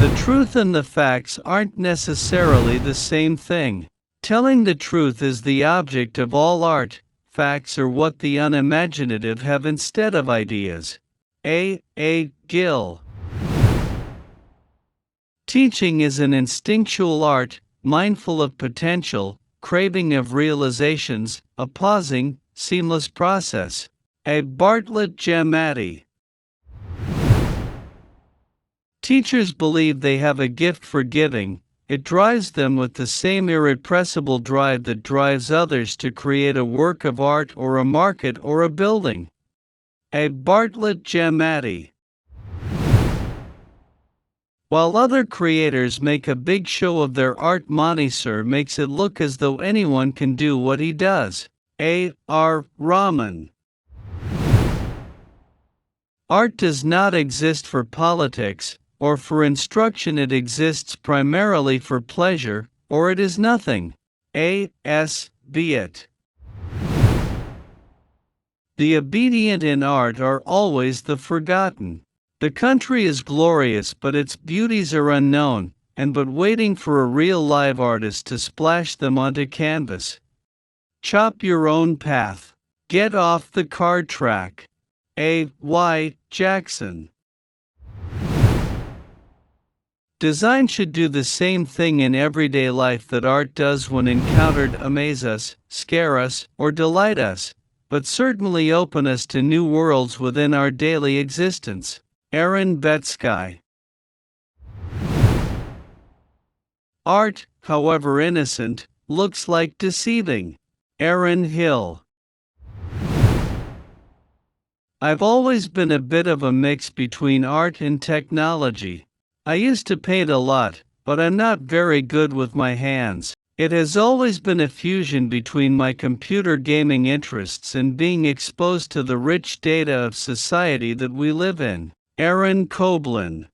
The truth and the facts aren't necessarily the same thing. Telling the truth is the object of all art. Facts are what the unimaginative have instead of ideas. Gill. Teaching is an instinctual art, mindful of potential, craving of realizations, a pausing, seamless process. Bartlett Giamatti. Teachers believe they have a gift for giving. It drives them with the same irrepressible drive that drives others to create a work of art or a market or a building. Bartlett Giamatti. While other creators make a big show of their art, Monisar makes it look as though anyone can do what he does. Rahman. Art does not exist for politics or for instruction, it exists primarily for pleasure, or it is nothing. Byatt. The obedient in art are always the forgotten. The country is glorious, but its beauties are unknown, and but waiting for a real live artist to splash them onto canvas. Chop your own path. Get off the card track. A.Y. Jackson. Design should do the same thing in everyday life that art does when encountered: amaze us, scare us, or delight us, but certainly open us to new worlds within our daily existence. Betsky. Art, however innocent, looks like deceiving. Hill. I've always been a bit of a mix between art and technology. I used to paint a lot, but I'm not very good with my hands. It has always been a fusion between my computer gaming interests and being exposed to the rich data of society that we live in. Koblin.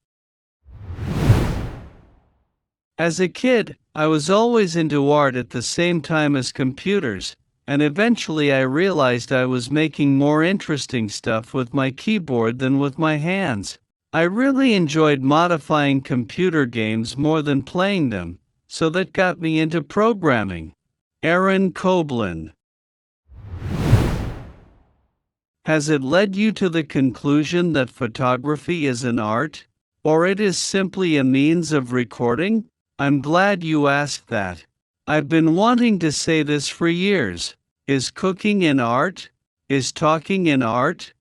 As a kid, I was always into art at the same time as computers, and eventually I realized I was making more interesting stuff with my keyboard than with my hands. I really enjoyed modifying computer games more than playing them, so that got me into programming. Koblin. Has it led you to the conclusion that photography is an art? Or it is simply a means of recording? I'm glad you asked that. I've been wanting to say this for years. Is cooking an art? Is talking an art?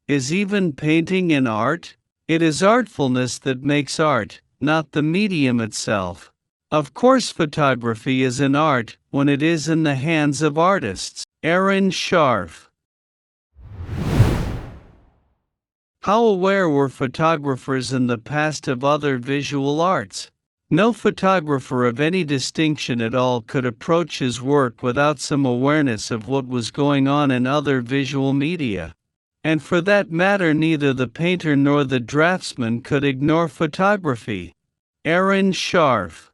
Is even painting an art? It is artfulness that makes art, not the medium itself. Of course, photography is an art when it is in the hands of artists. Scharf. How aware were photographers in the past of other visual arts? No photographer of any distinction at all could approach his work without some awareness of what was going on in other visual media. And for that matter, neither the painter nor the draftsman could ignore photography. Scharf.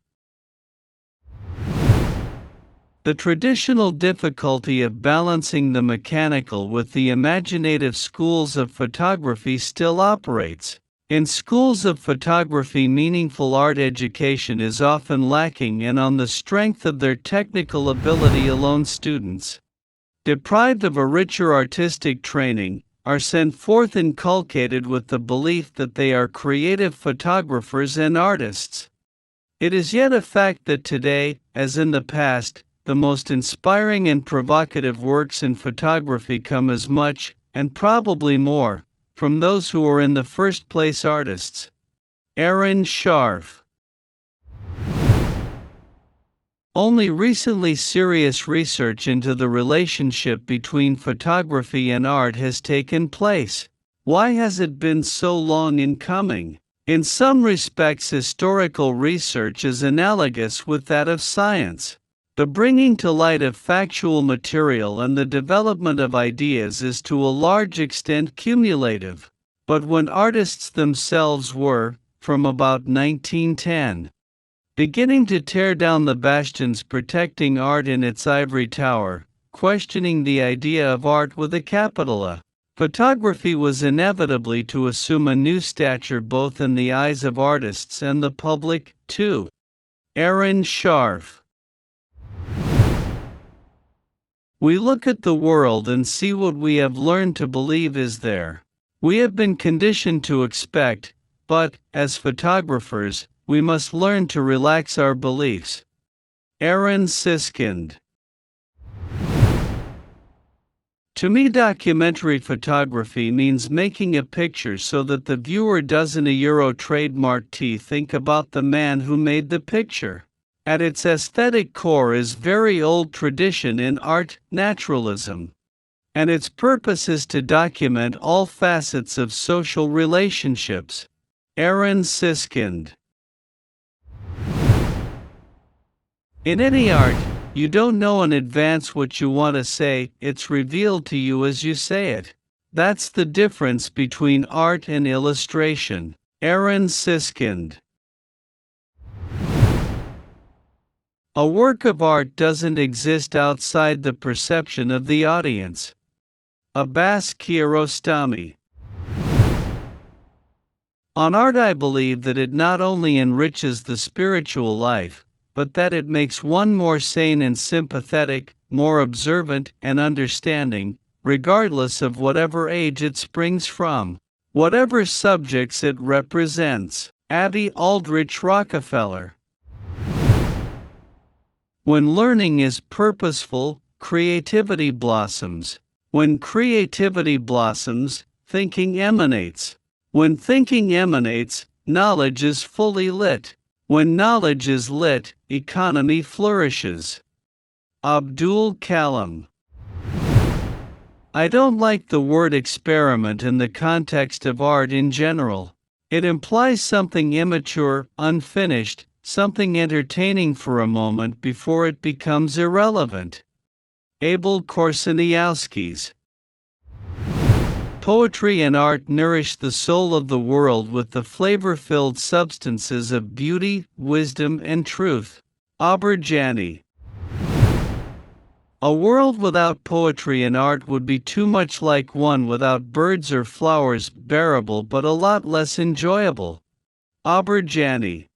The traditional difficulty of balancing the mechanical with the imaginative schools of photography still operates. In schools of photography, meaningful art education is often lacking, and on the strength of their technical ability alone, students, deprived of a richer artistic training, are sent forth inculcated with the belief that they are creative photographers and artists. It is yet a fact that today, as in the past, the most inspiring and provocative works in photography come as much, and probably more, from those who are in the first place artists. Scharf. Only recently serious research into the relationship between photography and art has taken place. Why has it been so long in coming? In some respects, historical research is analogous with that of science. The bringing to light of factual material and the development of ideas is to a large extent cumulative. But when artists themselves were, from about 1910, beginning to tear down the bastions protecting art in its ivory tower, questioning the idea of art with a capital A, Photography was inevitably to assume a new stature both in the eyes of artists and the public, too. Aaron Scharf. We look at the world and see what we have learned to believe is there. We have been conditioned to expect, but, as photographers, we must learn to relax our beliefs. Aaron Siskind. To me, documentary photography means making a picture so that the viewer doesn't a Euro trademark think about the man who made the picture. At its aesthetic core is very old tradition in art, naturalism. And its purpose is to document all facets of social relationships. Aaron Siskind. In any art, you don't know in advance what you want to say, it's revealed to you as you say it. That's the difference between art and illustration. Aaron Siskind. A work of art doesn't exist outside the perception of the audience. Abbas Kiarostami. On art, I believe that it not only enriches the spiritual life, but that it makes one more sane and sympathetic, more observant and understanding, regardless of whatever age it springs from, whatever subjects it represents. Abby Aldrich Rockefeller. When learning is purposeful, creativity blossoms. When creativity blossoms, thinking emanates. When thinking emanates, knowledge is fully lit. When knowledge is lit, economy flourishes. Abdul Kalam. I don't like the word experiment in the context of art in general. It implies something immature, unfinished, something entertaining for a moment before it becomes irrelevant. Abel Korseniowskis. Poetry and art nourish the soul of the world with the flavor-filled substances of beauty, wisdom, and truth. Auberjani. A world without poetry and art would be too much like one without birds or flowers, bearable but a lot less enjoyable. Auberjani.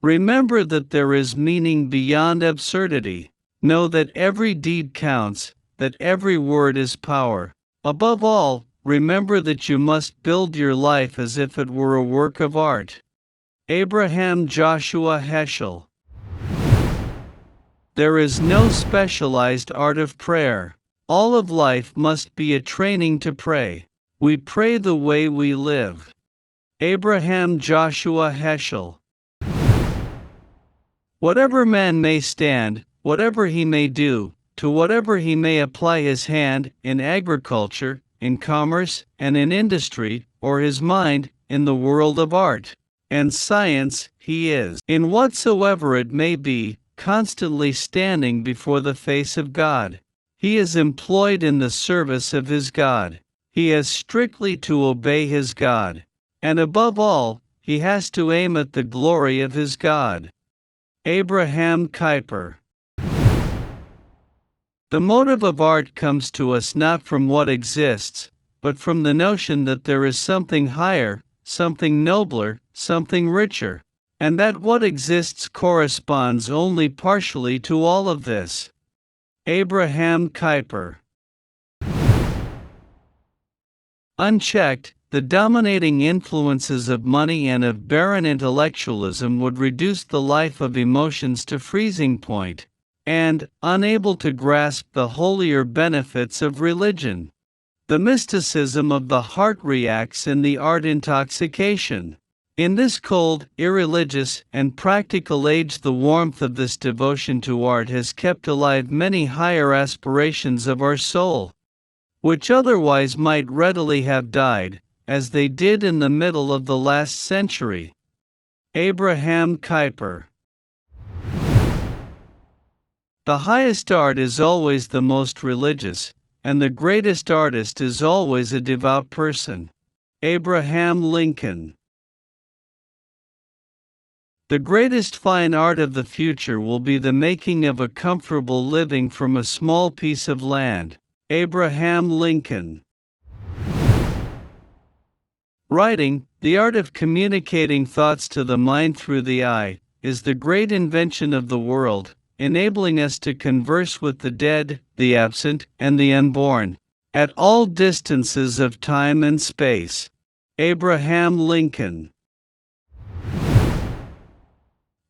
Remember that there is meaning beyond absurdity. Know that every deed counts, that every word is power. Above all, remember that you must build your life as if it were a work of art. Abraham Joshua Heschel. There is no specialized art of prayer. All of life must be a training to pray. We pray the way we live. Abraham Joshua Heschel. Whatever man may stand, whatever he may do, to whatever he may apply his hand, in agriculture, in commerce, and in industry, or his mind, in the world of art and science, he is, in whatsoever it may be, constantly standing before the face of God. He is employed in the service of his God. He has strictly to obey his God. And above all, he has to aim at the glory of his God. Abraham Kuyper. The motive of art comes to us not from what exists, but from the notion that there is something higher, something nobler, something richer, and that what exists corresponds only partially to all of this. Abraham Kuyper. Unchecked, the dominating influences of money and of barren intellectualism would reduce the life of emotions to freezing point, and, unable to grasp the holier benefits of religion, the mysticism of the heart reacts in the art intoxication. In this cold, irreligious, and practical age, the warmth of this devotion to art has kept alive many higher aspirations of our soul, which otherwise might readily have died, as they did in the middle of the last century. Abraham Kuyper. The highest art is always the most religious, and the greatest artist is always a devout person. Abraham Lincoln. The greatest fine art of the future will be the making of a comfortable living from a small piece of land. Abraham Lincoln. Writing, the art of communicating thoughts to the mind through the eye, is the great invention of the world, enabling us to converse with the dead, the absent, and the unborn, at all distances of time and space. Abraham Lincoln.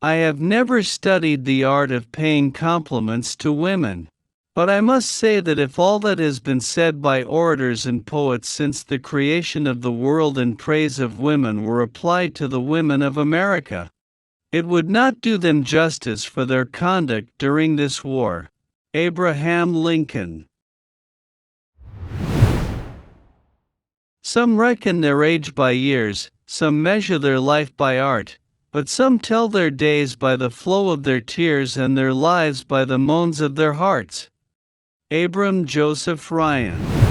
I have never studied the art of paying compliments to women. But I must say that if all that has been said by orators and poets since the creation of the world in praise of women were applied to the women of America, it would not do them justice for their conduct during this war. Abraham Lincoln. Some reckon their age by years, some measure their life by art, but some tell their days by the flow of their tears and their lives by the moans of their hearts. Abram Joseph Ryan.